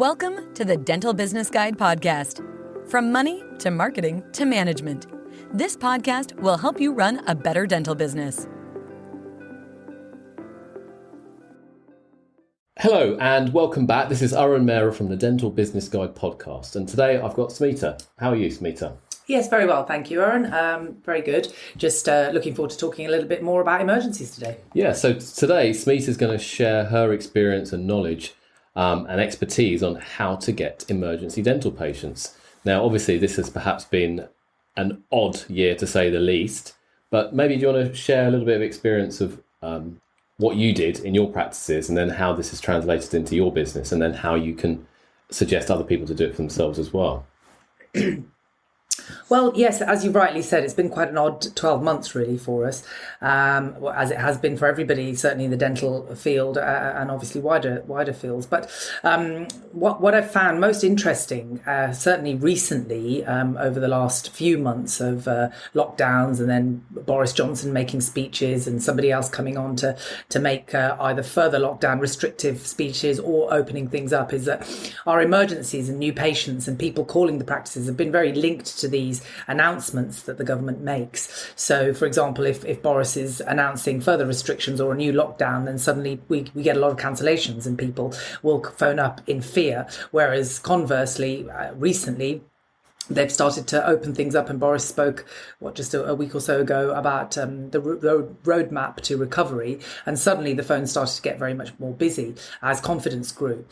Welcome to the Dental Business Guide podcast. From money to marketing to management, this podcast will help you run a better dental business. Hello and welcome back. This is Arun Mehra from the Dental Business Guide podcast. And today I've got Smita. How are you, Smita? Yes, very well. Thank you, Arun. Very good. Just looking forward to talking a little bit more about emergencies today. Yeah, so today Smita is going to share her experience and knowledge and expertise on how to get emergency dental patients. Now, obviously, this has perhaps been an odd year to say the least, but maybe do you want to share a little bit of experience of what you did in your practices and then how this is translated into your business and then how you can suggest other people to do it for themselves as well? Well, yes, as you rightly said, it's been quite an odd 12 months really for us, as it has been for everybody, certainly in the dental field and obviously wider fields. But what I've found most interesting, certainly recently, over the last few months of lockdowns and then Boris Johnson making speeches and somebody else coming on to make either further lockdown restrictive speeches or opening things up, is that our emergencies and new patients and people calling the practices have been very linked to these announcements that the government makes. So, for example, if Boris is announcing further restrictions or a new lockdown, then suddenly we get a lot of cancellations and people will phone up in fear. Whereas conversely, recently, they've started to open things up, and Boris spoke, just a week or so ago about the roadmap to recovery, and suddenly the phone started to get very much more busy as confidence grew.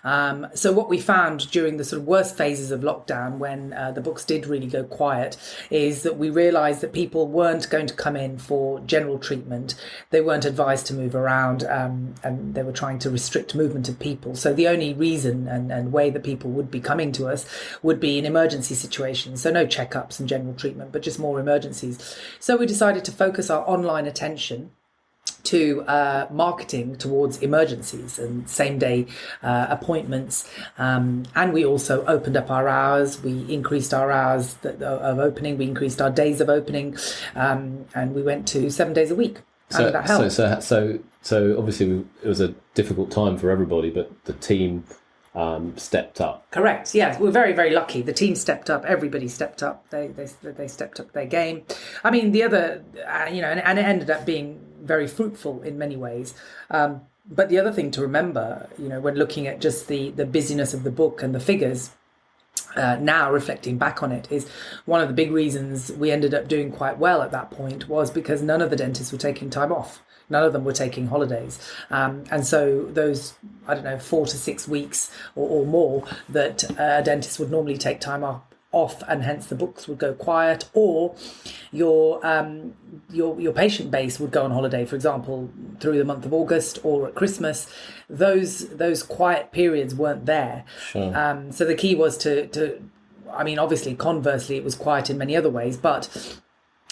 So what we found during the sort of worst phases of lockdown, when the books did really go quiet, is that we realised that people weren't going to come in for general treatment. They weren't advised to move around, and they were trying to restrict movement of people. So the only reason and way that people would be coming to us would be in emergency situations. So no checkups and general treatment, but just more emergencies. So we decided to focus our online attention to marketing towards emergencies and same day appointments. And we also opened up our hours. We increased our hours of opening. We increased our days of opening. And we went to 7 days a week. So that helped. So obviously it was a difficult time for everybody, but the team stepped up. Correct. Yes, we're very, very lucky. The team stepped up. Everybody stepped up. They stepped up their game. I mean, the other, and it ended up being very fruitful in many ways. But the other thing to remember, when looking at just the busyness of the book and the figures, now reflecting back on it, is one of the big reasons we ended up doing quite well at that point was because none of the dentists were taking time off. None of them were taking holidays. And so those, 4 to 6 weeks or more that a dentist would normally take time off, and hence the books would go quiet, or your patient base would go on holiday, for example, through the month of August or at Christmas. Those quiet periods weren't there. Sure. So the key was to obviously, conversely, it was quiet in many other ways, but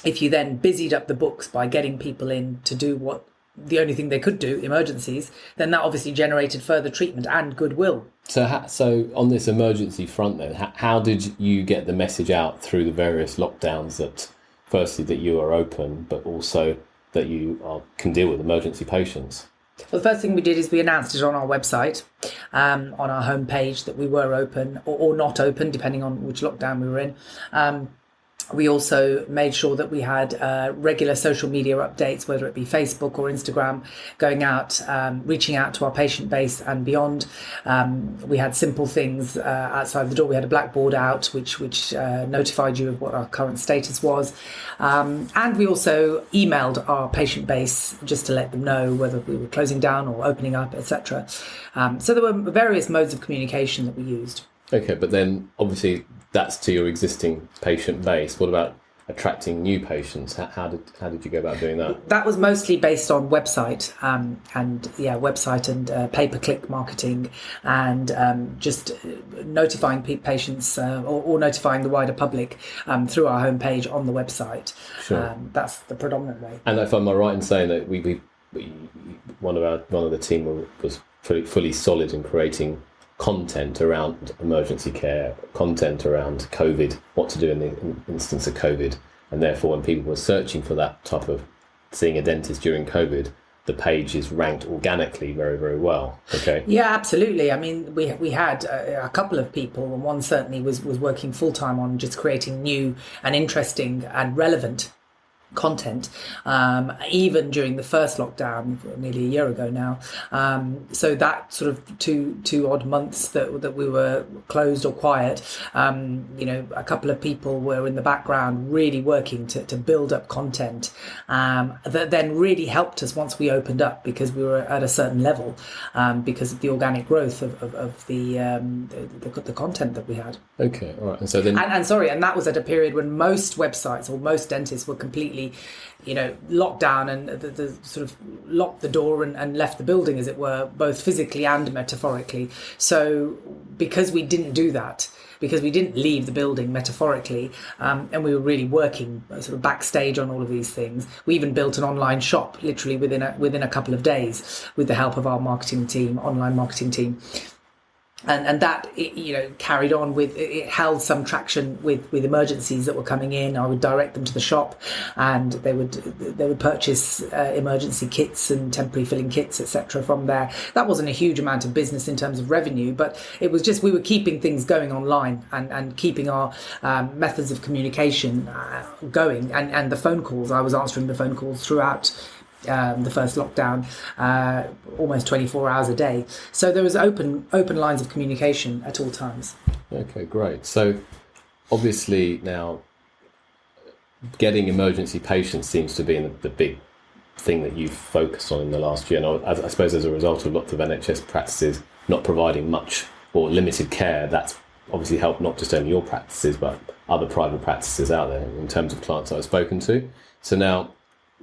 if you then busied up the books by getting people in to do what the only thing they could do, emergencies, then that obviously generated further treatment and goodwill. So on this emergency front then, how did you get the message out through the various lockdowns that, firstly, that you are open, but also that you can deal with emergency patients? Well, the first thing we did is we announced it on our website, on our homepage, that we were open or not open, depending on which lockdown we were in. We also made sure that we had regular social media updates, whether it be Facebook or Instagram, going out, reaching out to our patient base and beyond. We had simple things outside the door. We had a blackboard out which notified you of what our current status was. And we also emailed our patient base just to let them know whether we were closing down or opening up, etc. So there were various modes of communication that we used. Okay, but then obviously that's to your existing patient base. What about attracting new patients? How did you go about doing that? That was mostly based on website and pay-per-click marketing, and just notifying patients or notifying the wider public through our homepage on the website. Sure. That's the predominant way. And if I'm right in saying that we one of the team was fully solid in creating content around emergency care, content around COVID, what to do in the instance of COVID, and therefore when people were searching for that type of seeing a dentist during COVID, the page is ranked organically very, very well. Okay. Yeah, absolutely. I mean, we had a couple of people, and one certainly was working full time on just creating new and interesting and relevant content, even during the first lockdown nearly a year ago now. So that sort of two odd months that we were closed or quiet, a couple of people were in the background really working to build up content that then really helped us once we opened up, because we were at a certain level, because of the organic growth of the content that we had. Okay, all right. And so then, and that was at a period when most websites or most dentists were completely, locked down and the sort of locked the door and left the building, as it were, both physically and metaphorically. So because we didn't do that, because we didn't leave the building metaphorically, and we were really working sort of backstage on all of these things, we even built an online shop literally within a couple of days with the help of our online marketing team. And that, carried on with, it held some traction with emergencies that were coming in. I would direct them to the shop, and they would purchase emergency kits and temporary filling kits, etc. from there. That wasn't a huge amount of business in terms of revenue, but it was just, we were keeping things going online and keeping our methods of communication going. And the phone calls, I was answering the phone calls throughout the first lockdown, almost 24 hours a day. So there was open lines of communication at all times. Okay, great. So obviously now getting emergency patients seems to be the big thing that you've focused on in the last year. And I suppose as a result of lots of NHS practices not providing much or limited care, that's obviously helped not just only your practices, but other private practices out there in terms of clients I've spoken to. So now,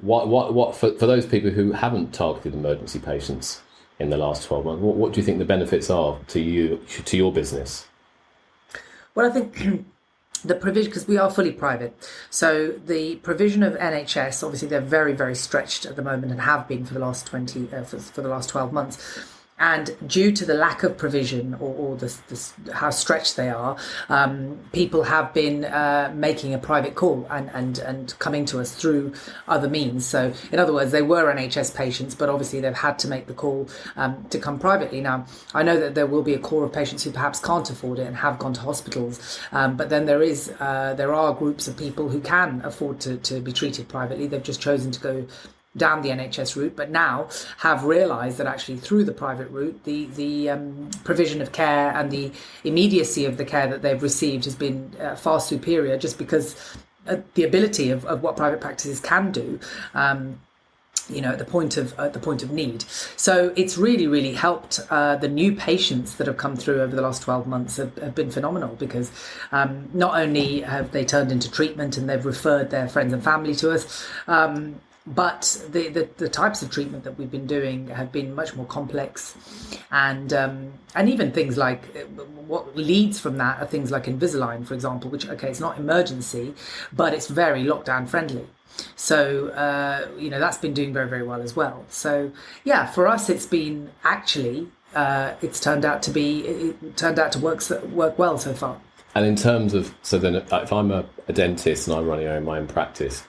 what for those people who haven't targeted emergency patients in the last 12 months, what do you think the benefits are to your business? Well, I think the provision, because we are fully private, so the provision of NHS, obviously they're very, very stretched at the moment and have been for the last 12 months. And due to the lack of provision or how stretched they are, people have been making a private call and coming to us through other means. So in other words, they were NHS patients, but obviously they've had to make the call to come privately. Now, I know that there will be a core of patients who perhaps can't afford it and have gone to hospitals. But then there are groups of people who can afford to be treated privately. They've just chosen to go down the NHS route, but now have realised that actually through the private route, the provision of care and the immediacy of the care that they've received has been far superior, just because the ability of what private practices can do, at the point of need. So it's really, really helped. The new patients that have come through over the last 12 months have been phenomenal, because not only have they turned into treatment and they've referred their friends and family to us, but the types of treatment that we've been doing have been much more complex, and even things like what leads from that are things like Invisalign, for example, which, okay, it's not emergency, but it's very lockdown friendly. So that's been doing very, very well as well. So yeah, for us, it's been actually it's turned out to work well so far. And in terms of, so then if I'm a dentist and I'm running my own practice,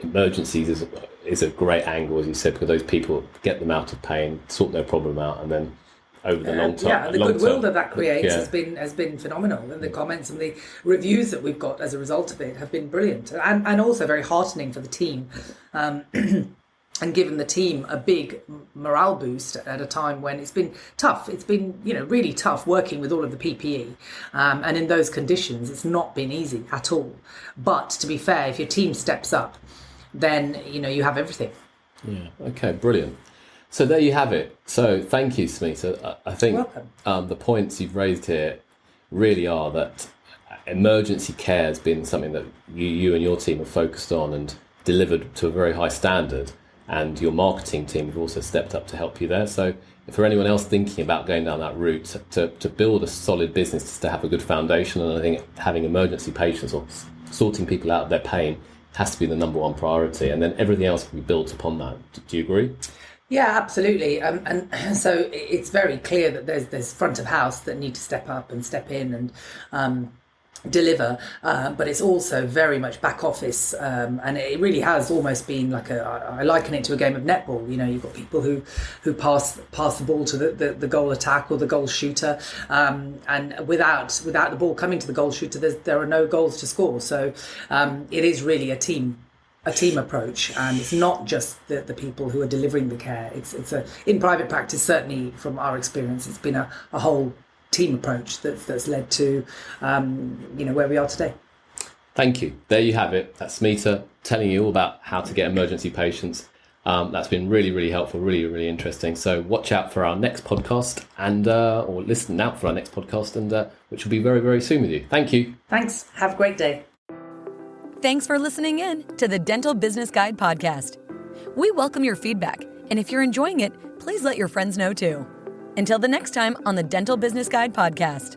emergencies is a great angle, as you said, because those people get them out of pain, sort their problem out, and then over the long term, the goodwill that creates has been phenomenal, and the comments and the reviews that we've got as a result of it have been brilliant, and also very heartening for the team, and given the team a big morale boost at a time when it's been tough. It's been really tough working with all of the PPE, and in those conditions, it's not been easy at all. But to be fair, if your team steps up, then you have everything. Yeah. Okay. Brilliant. So there you have it. So thank you, Smita. I think the points you've raised here really are that emergency care has been something that you and your team have focused on and delivered to a very high standard, and your marketing team have also stepped up to help you there. So for anyone else thinking about going down that route, to build a solid business, to have a good foundation, and I think having emergency patients or sorting people out of their pain has to be the number one priority, and then everything else can be built upon that. Do you agree? Yeah, absolutely. And so it's very clear that there's front of house that need to step up and step in, and deliver, but it's also very much back office, and it really has almost been like I liken it to a game of netball. You've got people who pass the ball to the goal attack or the goal shooter, and without the ball coming to the goal shooter, there are no goals to score. So it is really a team approach, and it's not just the people who are delivering the care. It's in private practice, certainly from our experience, it's been a whole team approach that's led to where we are today. Thank you. There you have it. That's Smita telling you all about how to get emergency patients. That's been really, really helpful, really, really interesting. So watch out for our next podcast, and or listen out for our next podcast, and which will be very, very soon with you. Thank you. Thanks. Have a great day. Thanks for listening in to the Dental Business Guide podcast. We welcome your feedback, and if you're enjoying it, please let your friends know too. Until the next time on the Dental Business Guide podcast.